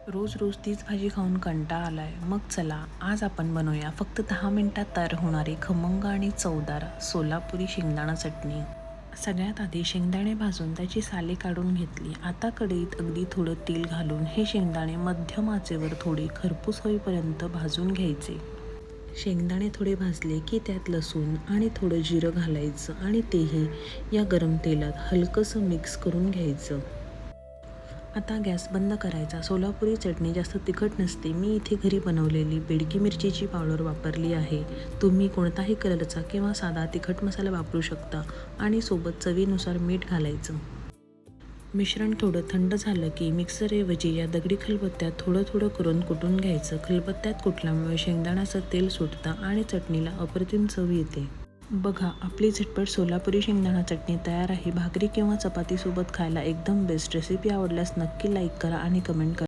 रोज रोज तीच भाजी खाऊन कंटाळा आलाय. मग चला आज आपण बनवूया फक्त 10 मिनिटात तयार होणारी खमंग आणि चवदार सोलापुरी शेंगदाणा चटणी. सगळ्यात आधी शेंगदाणे भाजून त्याची साले काढून घेतली. आता कढईत अगदी थोडं तेल घालून हे शेंगदाणे मध्यम आचेवर थोडे खरपूस होईपर्यंत भाजून घ्यायचे. शेंगदाणे थोडे भाजले की त्यात लसूण आणि थोडं जिरं घालायचं आणि तेही या गरम तेलात हलकंसं मिक्स करून घ्यायचं. आता गॅस बंद करायचा. सोलापुरी चटणी जास्त तिखट नसते. मी इथे घरी बनवलेली बेडगी मिरचीची पावडर वापरली आहे. तुम्ही कोणताही कलरचा किंवा साधा तिखट मसाला वापरू शकता आणि सोबत चवीनुसार मीठ घालायचं. मिश्रण थोडं थंड झालं की मिक्सरऐवजी या दगडी खलबत्त्यात थोडं थोडं करून कुटून घ्यायचं. खलबत्त्यात कुटल्यामुळे शेंगदाण्याचं तेल सुटतं आणि चटणीला अप्रतिम चव येते. बघा, आपली झटपट सोलापुरी शेंगदाणा चटणी तयार आहे. भाकरी किंवा चपातीसोबत खायला एकदम बेस्ट. रेसिपी आवडल्यास नक्की लाईक करा आणि कमेंट करा.